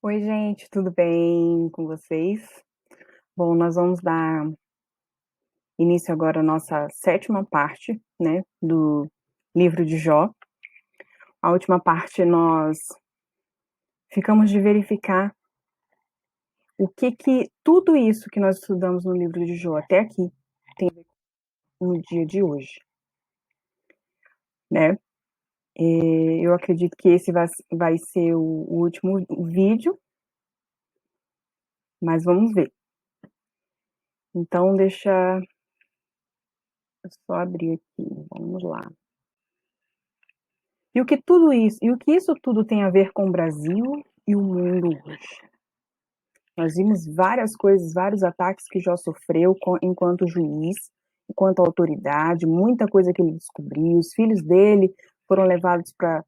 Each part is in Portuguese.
Oi, gente, tudo bem com vocês? Bom, nós vamos dar início agora à nossa sétima parte, né, do livro de Jó. A última parte nós ficamos de verificar o que tudo isso que nós estudamos no livro de Jó até aqui tem a ver com o dia de hoje, né? Eu acredito que esse vai ser o último vídeo, mas vamos ver. Então, deixa eu só abrir aqui, vamos lá. E o que isso tudo tem a ver com o Brasil e o mundo hoje? Nós vimos várias coisas, vários ataques que Jó sofreu enquanto juiz, enquanto autoridade, muita coisa que ele descobriu. Os filhos dele foram levados para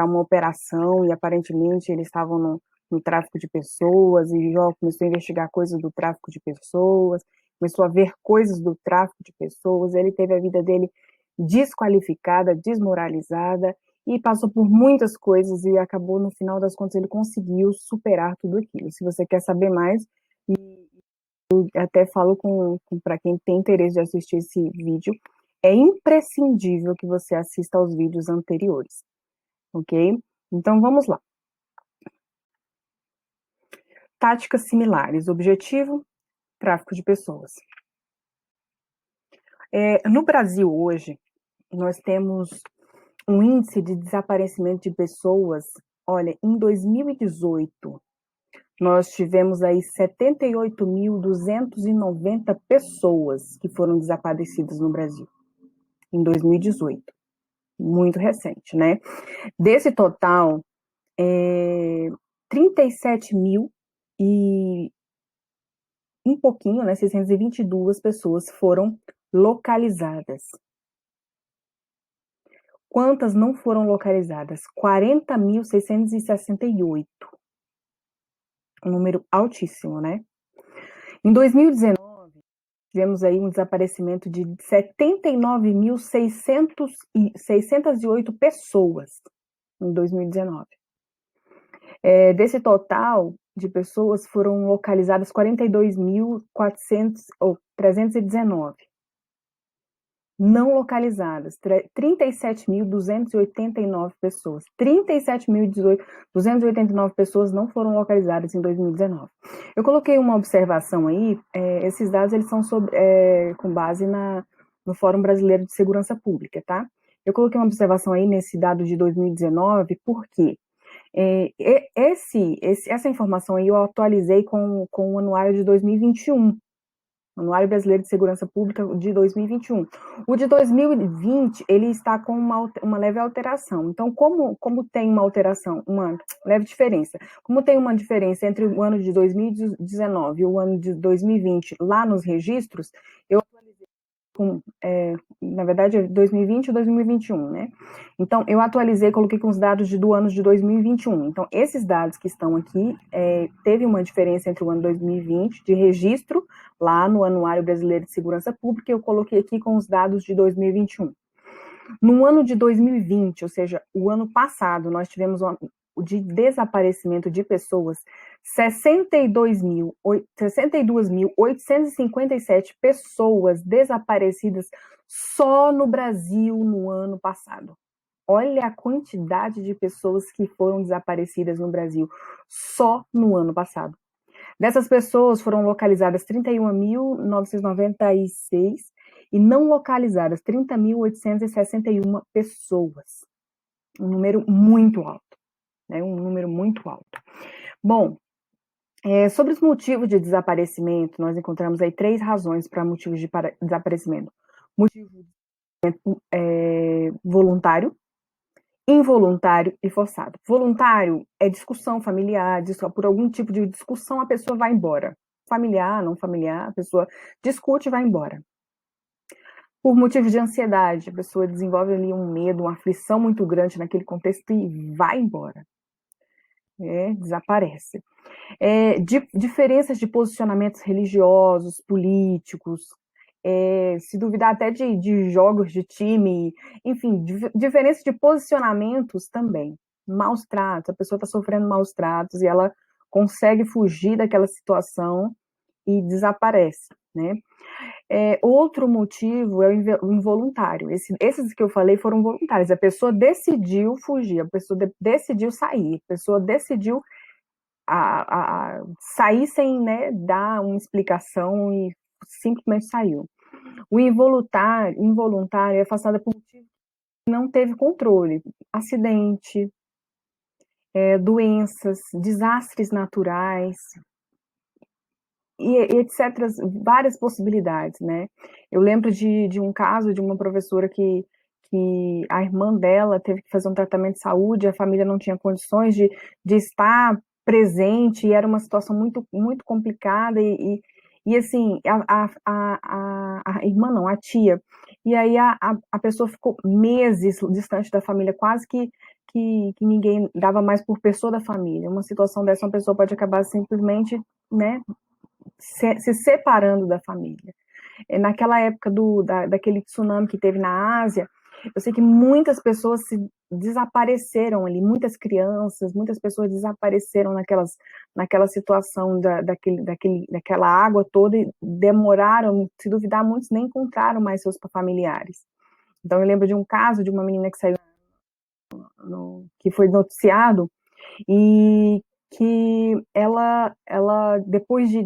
uma operação e aparentemente eles estavam no tráfico de pessoas, e Jó começou a investigar coisas do tráfico de pessoas, começou a ver coisas do tráfico de pessoas. Ele teve a vida dele desqualificada, desmoralizada, e passou por muitas coisas e acabou, no final das contas, ele conseguiu superar tudo aquilo. Se você quer saber mais, e eu até falo para quem tem interesse de assistir esse vídeo, é imprescindível que você assista aos vídeos anteriores, ok? Então, vamos lá. Táticas similares. Objetivo, tráfico de pessoas. No Brasil, hoje, nós temos um índice de desaparecimento de pessoas. Olha, em 2018, nós tivemos aí 78.290 pessoas que foram desaparecidas no Brasil, em 2018. Muito recente, né? Desse total, 37 mil e um pouquinho, né, 622 pessoas foram localizadas. Quantas não foram localizadas? 40.668. Um número altíssimo, né? Em 2019, tivemos aí um desaparecimento de 79.608 pessoas em 2019. Desse total de pessoas, foram localizadas 42.319. Não localizadas, 37.289 pessoas. 37.289 pessoas não foram localizadas em 2019. Eu coloquei uma observação aí, esses dados eles são com base no Fórum Brasileiro de Segurança Pública, tá? Eu coloquei uma observação aí nesse dado de 2019, porque essa informação aí eu atualizei com o anuário de 2021. Anuário Brasileiro de Segurança Pública de 2021. O de 2020, ele está com uma leve alteração. Então, como tem uma alteração, uma leve diferença, como tem uma diferença entre o ano de 2019 e o ano de 2020 lá nos registros, eu atualizei na verdade, 2020 e 2021, né? Então, eu atualizei, coloquei com os dados do ano de 2021. Então, esses dados que estão aqui, teve uma diferença entre o ano 2020 de registro lá no Anuário Brasileiro de Segurança Pública, eu coloquei aqui com os dados de 2021. No ano de 2020, ou seja, o ano passado, nós tivemos de desaparecimento de pessoas, 62.857 pessoas desaparecidas só no Brasil no ano passado. Olha a quantidade de pessoas que foram desaparecidas no Brasil só no ano passado. Dessas pessoas foram localizadas 31.996 e não localizadas 30.861 pessoas. Um número muito alto, né? Um número muito alto. Bom, sobre os motivos de desaparecimento, nós encontramos aí 3 razões para motivos de desaparecimento. Motivo voluntário, involuntário e forçado. Voluntário é discussão familiar, por algum tipo de discussão a pessoa vai embora. Familiar, não familiar, a pessoa discute e vai embora. Por motivos de ansiedade, a pessoa desenvolve ali um medo, uma aflição muito grande naquele contexto e vai embora. Desaparece. Diferenças de posicionamentos religiosos, políticos, se duvidar até de jogos de time, enfim, diferença de posicionamentos também. maus tratos, a pessoa está sofrendo maus tratos e ela consegue fugir daquela situação e desaparece, né? Outro motivo é o involuntário. Esses que eu falei foram voluntários. A pessoa decidiu fugir, a pessoa decidiu sair, a pessoa decidiu sair sem, né, dar uma explicação e simplesmente saiu. O involuntário é afastado por motivo que não teve controle. Acidente, doenças, desastres naturais, e etc., várias possibilidades, né? Eu lembro de um caso de uma professora que a irmã dela teve que fazer um tratamento de saúde, a família não tinha condições de estar presente, e era uma situação muito, muito complicada, e assim, a irmã não, a tia, e aí a pessoa ficou meses distante da família, quase que ninguém dava mais por pessoa da família. Uma situação dessa, uma pessoa pode acabar simplesmente, né, se separando da família. Naquela época daquele tsunami que teve na Ásia, eu sei que muitas pessoas se desapareceram ali, muitas crianças, muitas pessoas desapareceram naquela situação daquela água toda, e demoraram, se duvidar, muitos nem encontraram mais seus familiares. Então eu lembro de um caso de uma menina que saiu, que foi noticiado, e que ela depois de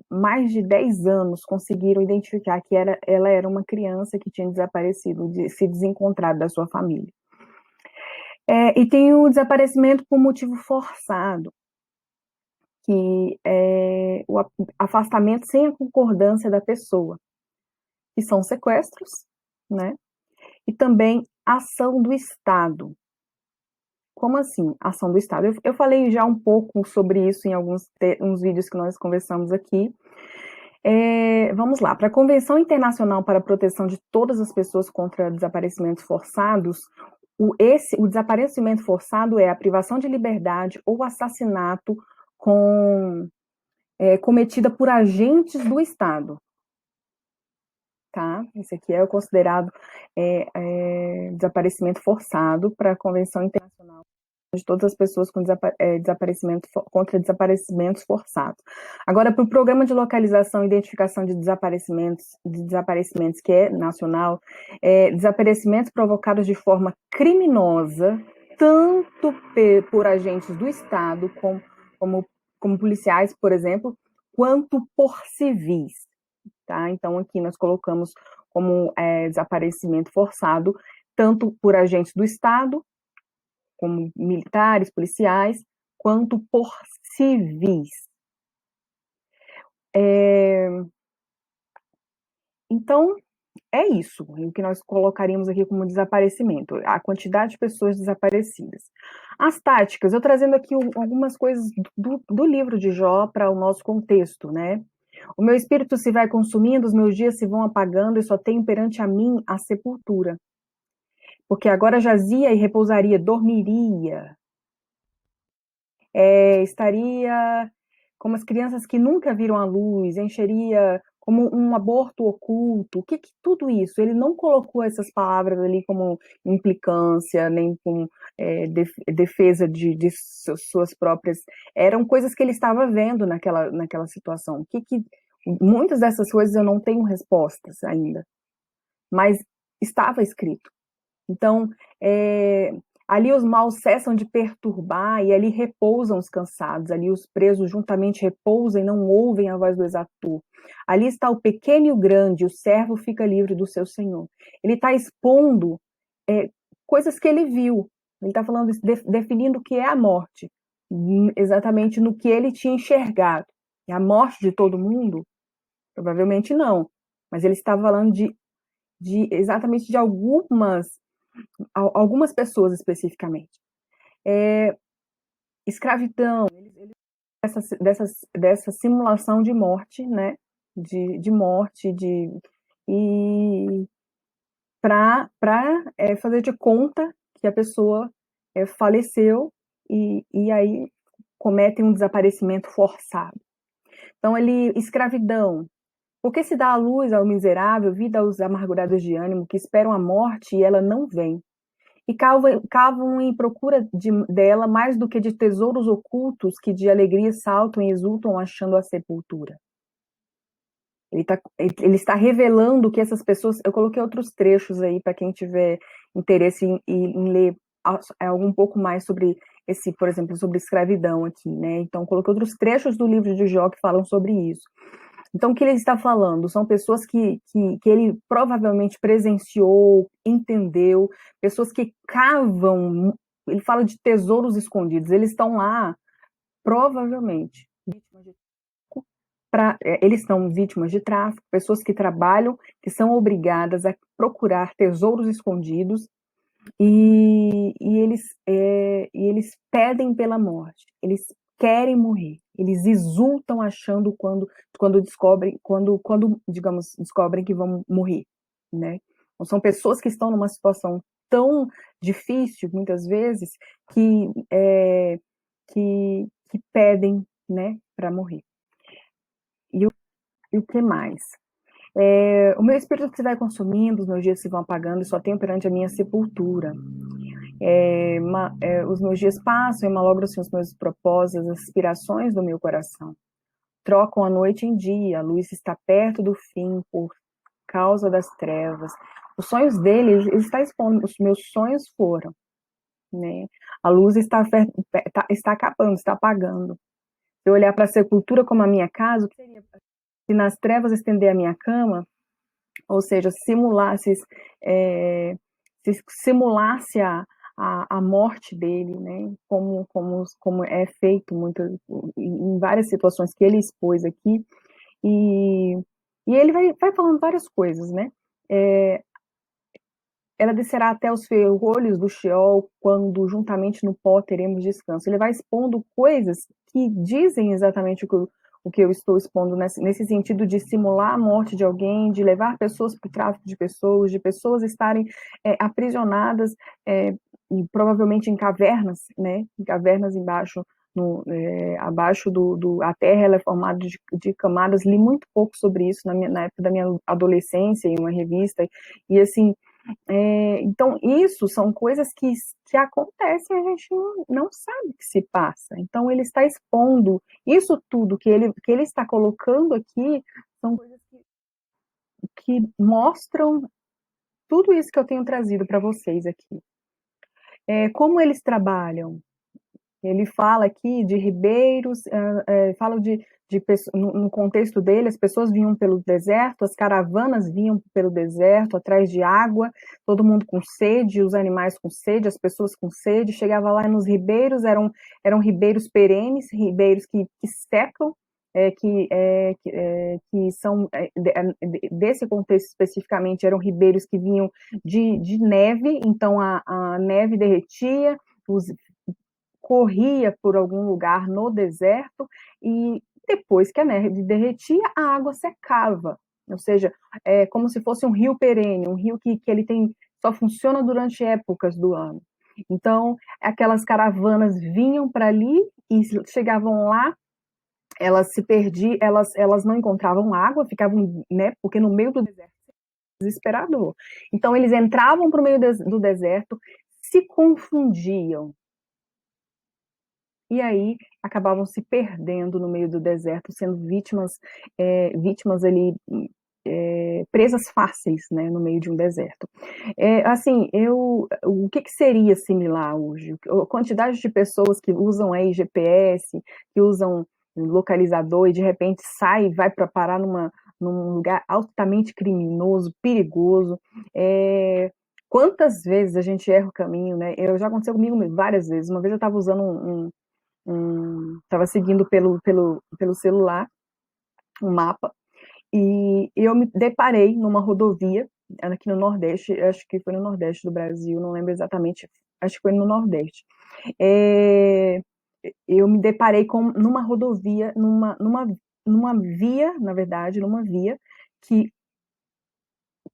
mais de 10 anos, conseguiram identificar que ela era uma criança que tinha desaparecido, se desencontrado da sua família. E tem o desaparecimento por motivo forçado, que é o afastamento sem a concordância da pessoa, que são sequestros, né? E também ação do Estado. Como assim, ação do Estado? Eu falei já um pouco sobre isso em uns vídeos que nós conversamos aqui. Vamos lá, para a Convenção Internacional para a Proteção de Todas as Pessoas contra Desaparecimentos Forçados, o desaparecimento forçado é a privação de liberdade ou assassinato cometida por agentes do Estado. Tá? Esse aqui é considerado desaparecimento forçado para a Convenção Internacional de todas as pessoas com contra desaparecimentos forçados. Agora, para o Programa de Localização e Identificação de Desaparecimentos, que é nacional, desaparecimentos provocados de forma criminosa, tanto por agentes do Estado, como policiais, por exemplo, quanto por civis. Tá? Então, aqui nós colocamos como desaparecimento forçado, tanto por agentes do Estado, como militares, policiais, quanto por civis. Então, é isso, o que nós colocaríamos aqui como desaparecimento, a quantidade de pessoas desaparecidas. As táticas, eu trazendo aqui algumas coisas do livro de Jó para o nosso contexto, né? O meu espírito se vai consumindo, os meus dias se vão apagando, e só tenho perante a mim a sepultura. Porque agora jazia e repousaria, dormiria, estaria como as crianças que nunca viram a luz, encheria como um aborto oculto. O que tudo isso? Ele não colocou essas palavras ali como implicância, nem com defesa de suas próprias... Eram coisas que ele estava vendo naquela situação. Muitas dessas coisas eu não tenho respostas ainda, mas estava escrito. Então, ali os maus cessam de perturbar, e ali repousam os cansados, ali os presos juntamente repousam e não ouvem a voz do exator. Ali está o pequeno e o grande, o servo fica livre do seu senhor. Ele está expondo coisas que ele viu, ele está falando, definindo o que é a morte, exatamente no que ele tinha enxergado. E a morte de todo mundo? Provavelmente não, mas ele estava falando exatamente de algumas pessoas especificamente. Escravidão, dessa simulação de morte, né? De morte, e para fazer de conta que a pessoa faleceu, e aí cometem um desaparecimento forçado. Então, escravidão. Porque se dá a luz ao miserável, vida aos amargurados de ânimo, que esperam a morte e ela não vem. e cavam em procura dela mais do que de tesouros ocultos que de alegria saltam e exultam achando a sepultura. Ele está revelando que essas pessoas... Eu coloquei outros trechos aí para quem tiver interesse em ler um pouco mais sobre esse, por exemplo, sobre escravidão aqui, né? Então, coloquei outros trechos do livro de Jó que falam sobre isso. Então, o que ele está falando? São pessoas que ele provavelmente presenciou, entendeu, pessoas que cavam, ele fala de tesouros escondidos, eles estão lá, provavelmente, eles são vítimas de tráfico, pessoas que trabalham, que são obrigadas a procurar tesouros escondidos, e eles pedem pela morte, eles querem morrer, eles exultam achando quando descobrem, digamos, descobrem que vão morrer, né? Então, são pessoas que estão numa situação tão difícil, muitas vezes, que pedem, né, para morrer. E o que mais? O meu espírito se vai consumindo, os meus dias se vão apagando, e só tenho perante a minha sepultura. Os meus dias passam e malogram-se os meus propósitos, as aspirações do meu coração. Trocam a noite em dia, a luz está perto do fim por causa das trevas. Os sonhos dele, ele está expondo, os meus sonhos foram, né? A luz está acabando, está apagando. Se eu olhar para a sepultura como a minha casa, o que seria? Se nas trevas estender a minha cama, ou seja, simulasse a morte dele, né? Como é feito muito, em várias situações que ele expôs aqui, e ele vai falando várias coisas, né? Ela descerá até os ferrolhos do Sheol, quando juntamente no pó teremos descanso. Ele vai expondo coisas que dizem exatamente o que eu estou expondo, nesse sentido de simular a morte de alguém, de levar pessoas para o tráfico de pessoas estarem aprisionadas, e provavelmente em cavernas, né? Em cavernas embaixo, abaixo a terra ela é formada de camadas. Li muito pouco sobre isso na época da minha adolescência, em uma revista, e assim... então, isso são coisas que acontecem e a gente não sabe o que se passa. Então, ele está expondo isso tudo que ele está colocando aqui, são coisas que mostram tudo isso que eu tenho trazido para vocês aqui. Como eles trabalham? Ele fala aqui de ribeiros, fala no contexto dele, as pessoas vinham pelo deserto, as caravanas vinham pelo deserto, atrás de água, todo mundo com sede, os animais com sede, as pessoas com sede, chegava lá nos ribeiros, eram ribeiros perenes, ribeiros que secam, que são, desse contexto especificamente, eram ribeiros que vinham de neve, então a neve derretia, corria por algum lugar no deserto, e depois que a neve derretia, a água secava, ou seja, é como se fosse um rio perene, um rio que ele só funciona durante épocas do ano. Então, aquelas caravanas vinham para ali e chegavam lá, elas se perdiam, elas não encontravam água, ficavam, né, porque no meio do deserto é desesperador. Então, eles entravam para o meio do deserto, se confundiam, e aí acabavam se perdendo no meio do deserto, sendo vítimas ali, presas fáceis, né, no meio de um deserto. Assim, o que seria similar hoje? A quantidade de pessoas que usam aí GPS, que usam localizador e de repente sai e vai para parar num lugar altamente criminoso, perigoso. Quantas vezes a gente erra o caminho, né? Já aconteceu comigo várias vezes. Uma vez eu estava usando estava seguindo pelo celular um mapa, e eu me deparei numa rodovia aqui no Nordeste, acho que foi no Nordeste do Brasil, não lembro exatamente, acho que foi no Nordeste. Eu me deparei numa rodovia, numa via, na verdade, numa via que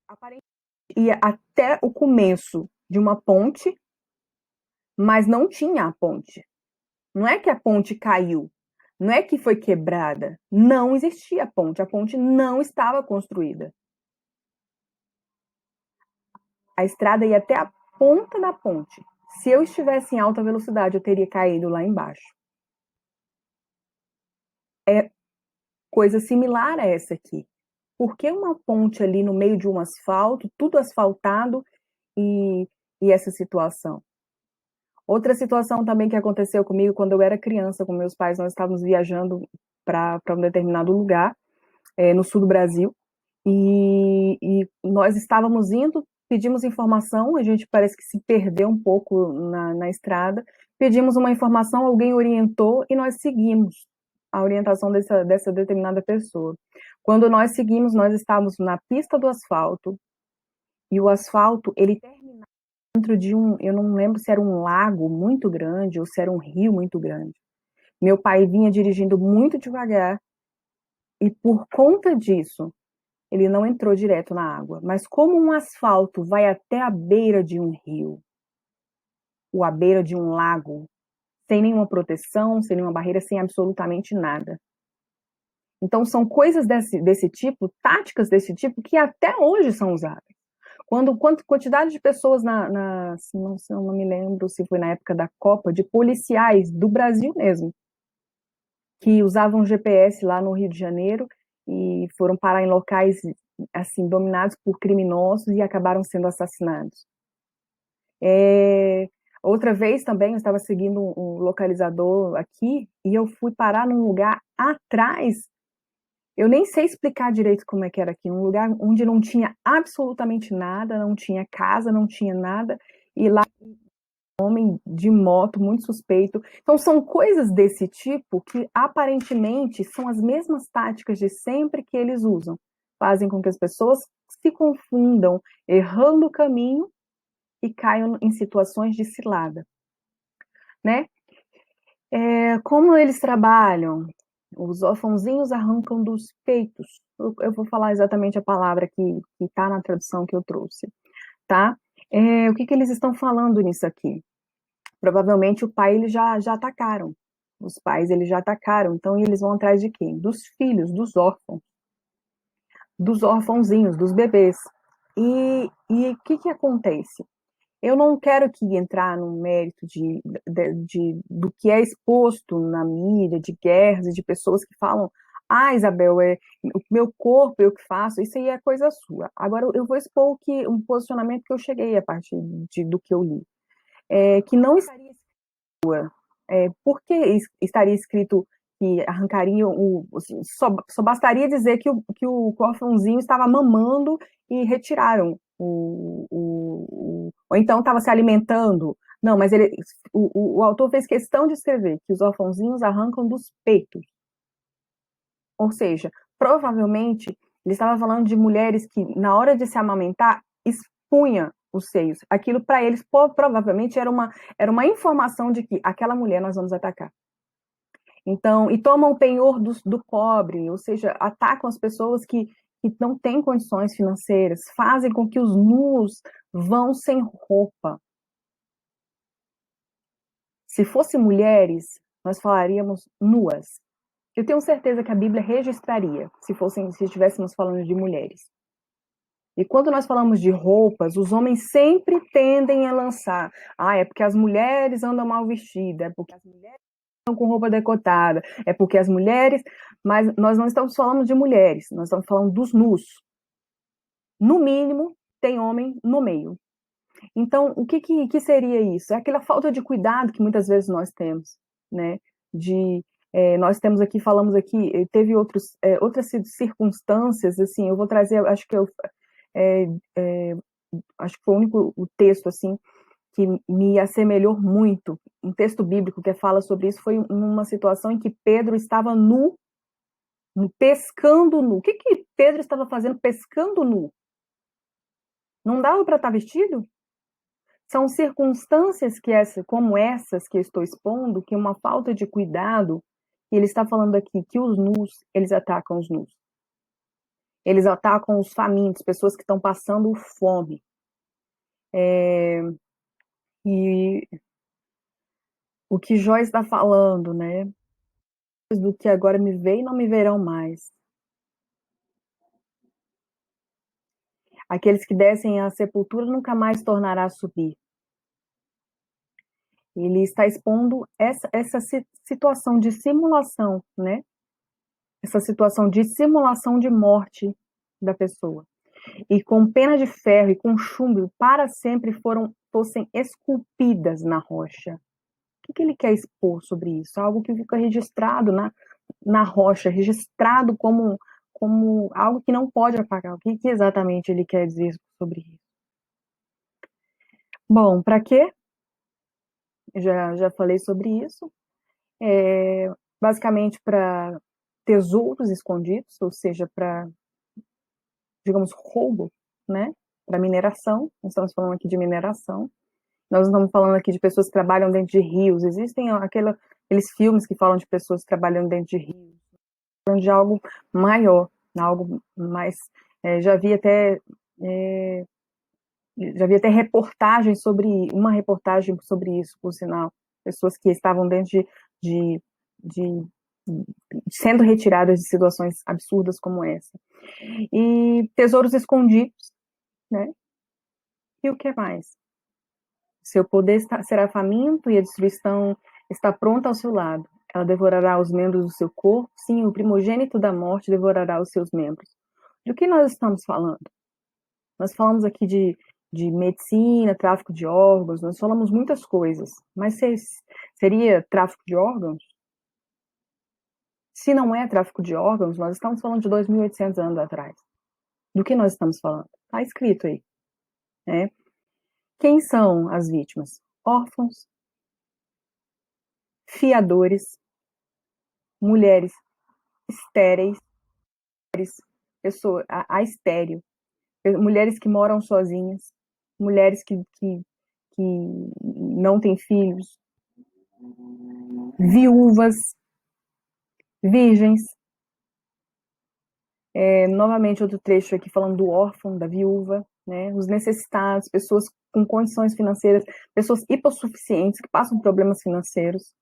aparentemente ia até o começo de uma ponte, mas não tinha a ponte. Não é que a ponte caiu, não é que foi quebrada, não existia a ponte não estava construída. A estrada ia até ponta da ponte. Se eu estivesse em alta velocidade, eu teria caído lá embaixo. É coisa similar a essa aqui. Por que uma ponte ali no meio de um asfalto, tudo asfaltado, e essa situação? Outra situação também que aconteceu comigo quando eu era criança, com meus pais, nós estávamos viajando para um determinado lugar, no sul do Brasil, e nós estávamos indo, pedimos informação, a gente parece que se perdeu um pouco na estrada, pedimos uma informação, alguém orientou e nós seguimos a orientação dessa determinada pessoa. Quando nós seguimos, nós estávamos na pista do asfalto, e o asfalto, ele terminava dentro de eu não lembro se era um lago muito grande ou se era um rio muito grande. Meu pai vinha dirigindo muito devagar e por conta disso, ele não entrou direto na água. Mas como um asfalto vai até a beira de um rio, ou à beira de um lago, sem nenhuma proteção, sem nenhuma barreira, sem absolutamente nada. Então são coisas desse tipo, táticas desse tipo, que até hoje são usadas. Quantidade de pessoas não me lembro se foi na época da Copa, de policiais do Brasil mesmo, que usavam GPS lá no Rio de Janeiro e foram parar em locais assim dominados por criminosos e acabaram sendo assassinados. Outra vez também eu estava seguindo um localizador aqui e eu fui parar num lugar atrás. Eu nem sei explicar direito como é que era aqui, um lugar onde não tinha absolutamente nada, não tinha casa, não tinha nada, e lá um homem de moto muito suspeito. Então são coisas desse tipo que aparentemente são as mesmas táticas de sempre que eles usam. Fazem com que as pessoas se confundam, errando o caminho e caiam em situações de cilada, né? Como eles trabalham? Os órfãozinhos arrancam dos peitos. Eu vou falar exatamente a palavra que está na tradução que eu trouxe, tá? O que eles estão falando nisso aqui? Provavelmente o pai eles já atacaram. Os pais eles já atacaram. Então eles vão atrás de quem? Dos filhos, dos órfãos, dos órfãozinhos, dos bebês. E o que acontece? Eu não quero aqui entrar no mérito do que é exposto na mídia, de guerras e de pessoas que falam: Isabel, o meu corpo, eu que faço, isso aí é coisa sua. Agora eu vou expor um posicionamento que eu cheguei a partir do que eu li. Que não estaria escrito, por que estaria escrito que arrancariam só bastaria dizer que o órfãozinho estava mamando e retiraram ou então estava se alimentando. Não, mas o autor fez questão de escrever que os órfãozinhos arrancam dos peitos. Ou seja, provavelmente ele estava falando de mulheres que, na hora de se amamentar, expunha os seios. Aquilo para eles provavelmente era uma informação de que aquela mulher nós vamos atacar. Então, e tomam o penhor do pobre, ou seja, atacam as pessoas que não têm condições financeiras, fazem com que os nus vão sem roupa. Se fossem mulheres, nós falaríamos nuas. Eu tenho certeza que a Bíblia registraria se estivéssemos falando de mulheres. E quando nós falamos de roupas, os homens sempre tendem a lançar: é porque as mulheres andam mal vestidas, é porque as mulheres andam com roupa decotada, é porque as mulheres... Mas nós não estamos falando de mulheres, nós estamos falando dos nus. No mínimo, tem homem no meio. Então, o que seria isso? É aquela falta de cuidado que muitas vezes nós temos, né? Nós temos aqui, falamos aqui, teve outras circunstâncias, assim, eu vou trazer, acho que foi o único texto, assim, que me assemelhou muito, um texto bíblico que fala sobre isso, foi numa situação em que Pedro estava nu, pescando nu. O que Pedro estava fazendo pescando nu? Não dava para estar vestido? São circunstâncias como essas que eu estou expondo, que uma falta de cuidado, e ele está falando aqui que os nus, eles atacam os nus. Eles atacam os famintos, pessoas que estão passando fome. E o que Jó está falando, né? Do que agora me veem, não me verão mais. Aqueles que descem à sepultura nunca mais tornará a subir. Ele está expondo essa situação de simulação, né? Essa situação de simulação de morte da pessoa. E com pena de ferro e com chumbo para sempre fossem esculpidas na rocha. O que ele quer expor sobre isso? Algo que fica registrado na rocha, registrado como algo que não pode apagar. O que exatamente ele quer dizer sobre isso? Bom, para quê? Já falei sobre isso. Basicamente para tesouros escondidos, ou seja, para, digamos, roubo, né? Para mineração. Nós estamos falando aqui de mineração. Nós estamos falando aqui de pessoas que trabalham dentro de rios. Existem aqueles filmes que falam de pessoas trabalhando dentro de rios. Falando de algo maior, algo mais... já vi até reportagens uma reportagem sobre isso, por sinal. Pessoas que estavam dentro de sendo retiradas de situações absurdas como essa. E tesouros escondidos, né? E o que mais? Seu poder será faminto e a destruição está pronta ao seu lado. Ela devorará os membros do seu corpo, sim, o primogênito da morte devorará os seus membros. Do que nós estamos falando? Nós falamos aqui de medicina, tráfico de órgãos, nós falamos muitas coisas, mas seria tráfico de órgãos? Se não é tráfico de órgãos, nós estamos falando de 2.800 anos atrás. Do que nós estamos falando? Está escrito aí, né? Quem são as vítimas? Órfãos, fiadores, mulheres estéreis, a estéril, mulheres que moram sozinhas, mulheres que não têm filhos, viúvas, virgens. Novamente outro trecho aqui falando do órfão, da viúva, né? Os necessitados, pessoas com condições financeiras, pessoas hipossuficientes que passam problemas financeiros.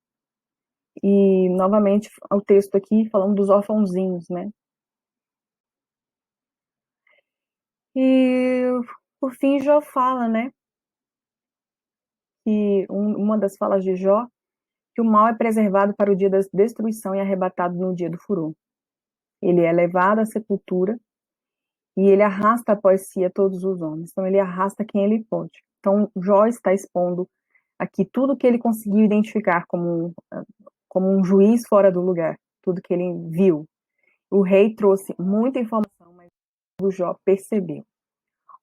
E novamente o texto aqui falando dos órfãozinhos, né? E por fim Jó fala, né? Que uma das falas de Jó, que o mal é preservado para o dia da destruição e arrebatado no dia do furor. Ele é levado à sepultura e ele arrasta após si a todos os homens. Então ele arrasta quem ele pode. Então Jó está expondo aqui tudo que ele conseguiu identificar como um juiz fora do lugar, tudo que ele viu. O rei trouxe muita informação, mas o Jó percebeu,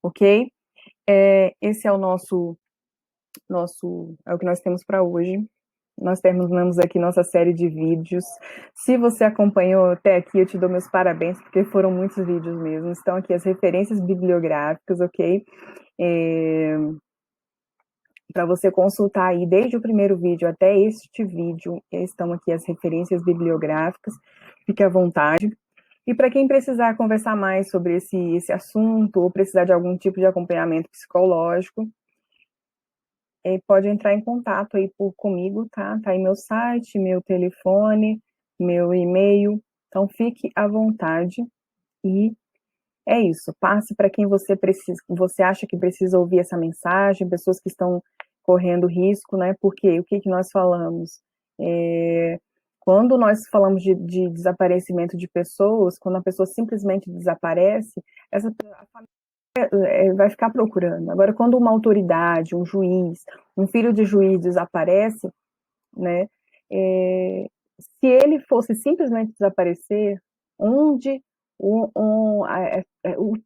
ok? Esse é o é o que nós temos para hoje. Nós terminamos aqui nossa série de vídeos. Se você acompanhou até aqui, eu te dou meus parabéns, porque foram muitos vídeos mesmo. Estão aqui as referências bibliográficas, ok? Para você consultar aí, desde o primeiro vídeo até este vídeo, estão aqui as referências bibliográficas. Fique à vontade. E para quem precisar conversar mais sobre esse assunto, ou precisar de algum tipo de acompanhamento psicológico, pode entrar em contato aí comigo, tá? Tá aí meu site, meu telefone, meu e-mail. Então, fique à vontade. E é isso. Passe para quem você acha que precisa ouvir essa mensagem, pessoas que estão correndo risco, né? Porque o que nós falamos? Quando nós falamos de desaparecimento de pessoas, quando a pessoa simplesmente desaparece, a família vai ficar procurando. Agora, quando uma autoridade, um juiz, um filho de juiz desaparece, né? Se ele fosse simplesmente desaparecer, onde o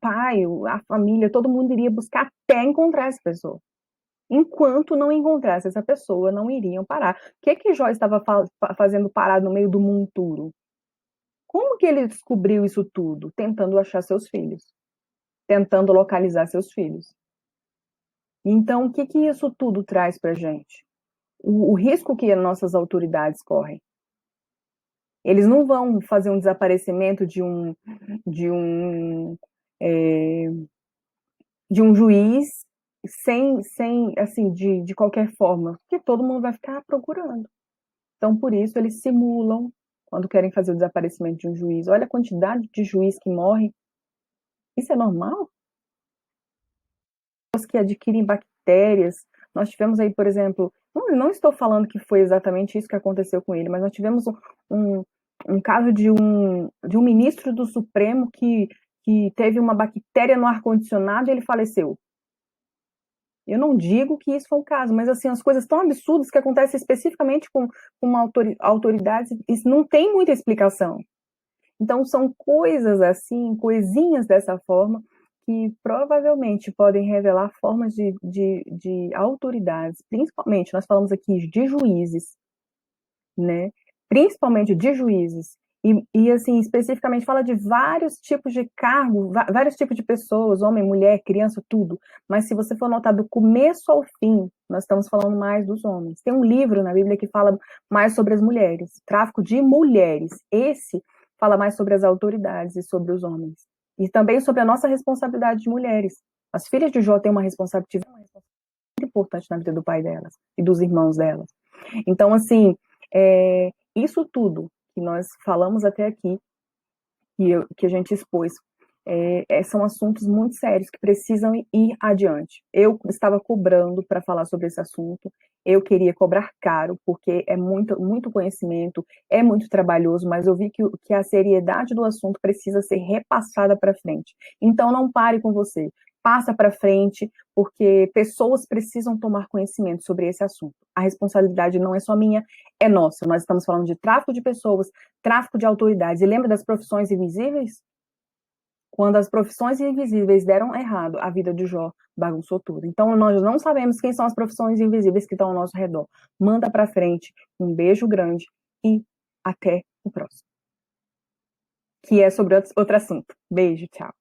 pai, a família, todo mundo iria buscar até encontrar essa pessoa. Enquanto não encontrasse essa pessoa, não iriam parar. O que Jó estava fazendo parado no meio do monturo? Como que ele descobriu isso tudo? Tentando achar seus filhos. Tentando localizar seus filhos. Então, o que isso tudo traz para a gente? O risco que as nossas autoridades correm. Eles não vão fazer um desaparecimento de um juiz sem assim, de qualquer forma, porque todo mundo vai ficar procurando. Então, por isso, eles simulam quando querem fazer o desaparecimento de um juiz. Olha a quantidade de juiz que morre. Isso é normal? Pessoas que adquirem bactérias. Nós tivemos aí, por exemplo, Não estou falando que foi exatamente isso que aconteceu com ele, mas nós tivemos um caso de um ministro do Supremo que teve uma bactéria no ar-condicionado e ele faleceu. Eu não digo que isso foi o caso, mas assim, as coisas tão absurdas que acontecem especificamente com uma autoridade, isso não tem muita explicação. Então, são coisas assim, coisinhas dessa forma, que provavelmente podem revelar formas de autoridades, principalmente, nós falamos aqui de juízes, né? Principalmente de juízes, assim, especificamente fala de vários tipos de cargo, vários tipos de pessoas, homem, mulher, criança, tudo. Mas se você for notar do começo ao fim, nós estamos falando mais dos homens. Tem um livro na Bíblia que fala mais sobre as mulheres, tráfico de mulheres. Esse fala mais sobre as autoridades e sobre os homens. E também sobre a nossa responsabilidade de mulheres. As filhas de Jó têm uma responsabilidade muito importante na vida do pai delas e dos irmãos delas. Então, assim, isso tudo que nós falamos até aqui, que a gente expôs, são assuntos muito sérios que precisam ir adiante. Eu estava cobrando para falar sobre esse assunto, eu queria cobrar caro, porque é muito, muito conhecimento, é muito trabalhoso, mas eu vi que a seriedade do assunto precisa ser repassada para frente. Então não pare com você, passa para frente, porque pessoas precisam tomar conhecimento sobre esse assunto. A responsabilidade não é só minha, é nossa. Nós estamos falando de tráfico de pessoas, tráfico de autoridades. E lembra das profissões invisíveis? Quando as profissões invisíveis deram errado, a vida de Jó bagunçou tudo. Então, nós não sabemos quem são as profissões invisíveis que estão ao nosso redor. Manda para frente. Um beijo grande e até o próximo. Que é sobre outro assunto. Beijo, tchau.